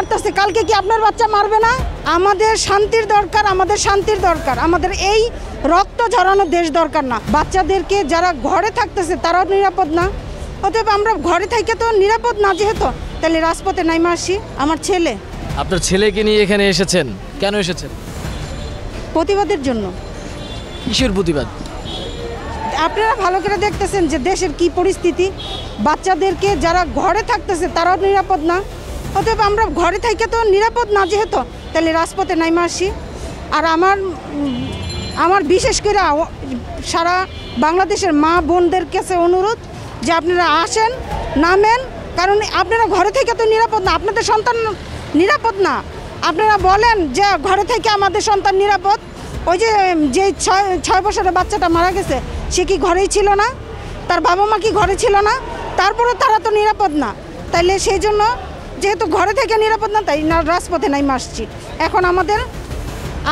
মারতেছে, কালকে কি আপনার বাচ্চা মারবে না? আমাদের শান্তির দরকার, আমাদের শান্তির দরকার। আমাদের এই রক্ত ঝরানো দেশ দরকার না। বাচ্চাদেরকে যারা ঘরে থাকতেছে তারাও নিরাপদ না, অতএব আমরা ঘরে থেকে তো নিরাপদ না যেহেতু, তাহলে রাজপথে নাইমা আসি। আমার ছেলে। আপনার ছেলেকে নিয়ে এখানে এসেছেন, কেন এসেছেন? প্রতিবাদের জন্য। কিসের প্রতিবাদ? আপনারা ভালো করে দেখতেছেন যে দেশের কি পরিস্থিতি। বাচ্চাদেরকে যারা ঘরে থাকতেছে তারাও নিরাপদ না, অতএব আমরা ঘরে থেকে তো নিরাপদ না যেহেতু, তাহলে রাজপথে নাইমা আসি। আর আমার বিশেষ করে সারা বাংলাদেশের মা বোনদের কাছে অনুরোধ যে আপনারা আসেন, নামেন, কারণ আপনারা ঘরে থেকে তো নিরাপদ না, আপনাদের সন্তান নিরাপদ না। আপনারা বলেন যে ঘরে থেকে আমাদের সন্তান নিরাপদ, ওই যে 6 বছরের বাচ্চাটা মারা গেছে সে কি ঘরেই ছিল না? তার বাবা মা কি ঘরে ছিল না? তারপরেও তারা তো নিরাপদ না। তাইলে সেই জন্য যেহেতু ঘরে থেকে নিরাপদ না, তাই রাজপথে নাইমা আসছি। এখন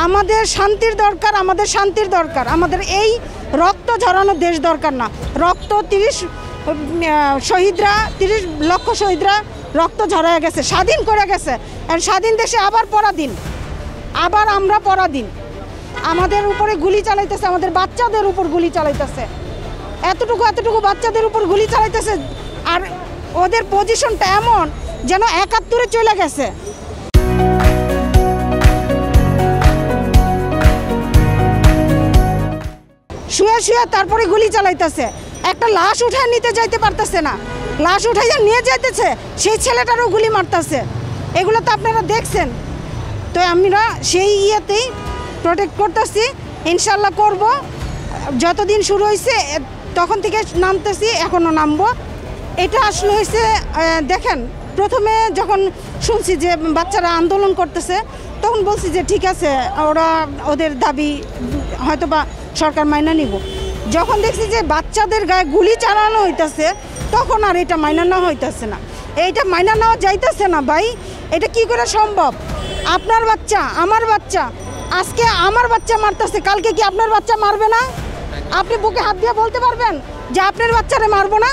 আমাদের শান্তির দরকার, আমাদের শান্তির দরকার। আমাদের এই রক্ত ঝরানো দেশ দরকার না। রক্ত 30 লক্ষ শহীদরা রক্ত ঝরায় গেছে, স্বাধীন করে গেছে। আর স্বাধীন দেশে আবার পরাধীন, আবার আমরা পরাধীন। আমাদের উপরে গুলি চালাইতেছে, আমাদের বাচ্চাদের উপর গুলি চালাইতেছে, এতটুকু বাচ্চাদের উপর গুলি চালাইতেছে। আর ওদের পজিশনটা এমন যেন 71-এ চলে গেছে। শুয়ে তারপরে গুলি চালাইতেছে। একটা লাশ উঠায় নিতে যাইতে পারতেছে না, লাশ উঠাইয়া নিয়ে যাইতেছে, সেই ছেলেটারও গুলি মারতেছে। এগুলো তো আপনারা দেখছেন। তো আমরা সেই ইয়েতেই প্রোটেক্ট করতেছি, ইনশাল্লাহ করব। যতদিন শুরু হয়েছে তখন থেকে নামতেছি, এখনও নামবো। এটা আসলে হয়েছে, দেখেন, প্রথমে যখন শুনছি যে বাচ্চারা আন্দোলন করতেছে তখন বলছি যে ঠিক আছে, ওদের দাবি হয়তোবা সরকার মাইনা নিব। যখন দেখছি যে বাচ্চাদের গায়ে গুলি চালানো হইতেছে তখন আর এটা মাইনা নেওয়া হইতেছে না। এইটা মাইনা নেওয়া যাইতেছে না ভাই। এটা কি করে সম্ভব? আপনার বাচ্চা, আমার বাচ্চা, আজকে আমার বাচ্চা মারতেছে, কালকে কি আপনার বাচ্চা মারবে না? আপনি বুকে হাত দিয়ে বলতে পারবেন যে আপনার বাচ্চারে মারবো না?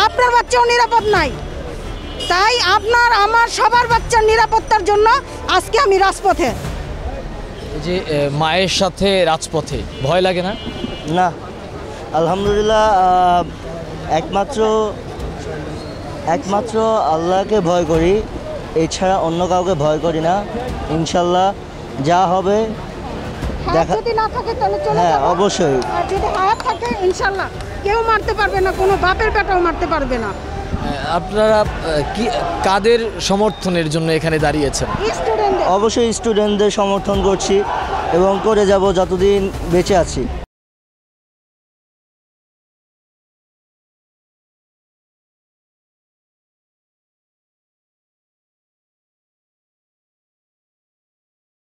আপনার বাচ্চাও নিরাপদ নাই। তাই আপনার আমার সবার বাচ্চার নিরাপত্তার জন্য আজকে আমি রাজপথে। যে মায়ের সাথে রাজপথে ভয় লাগে না? না, আলহামদুলিল্লাহ। একমাত্র আল্লাহকে ভয় করি, এছাড়া অন্য কাউকে ভয় করি না। ইনশাল্লাহ যা হবে দেখা। যদি না থাকে তাহলে চলে হ্যাঁ, যাবো। অবশ্যই। আর যদি হায়াত থাকে ইনশাল্লাহ কেউ মারতে পারবে না, কোনো বাপের বেটাও মারতে পারবে না। আপনারা কি কাদের সমর্থনের জন্য এখানে দাঁড়িয়েছেন? অবশ্যই স্টুডেন্টদের সমর্থন করছি এবং করে যাব যতদিন বেঁচে আছি।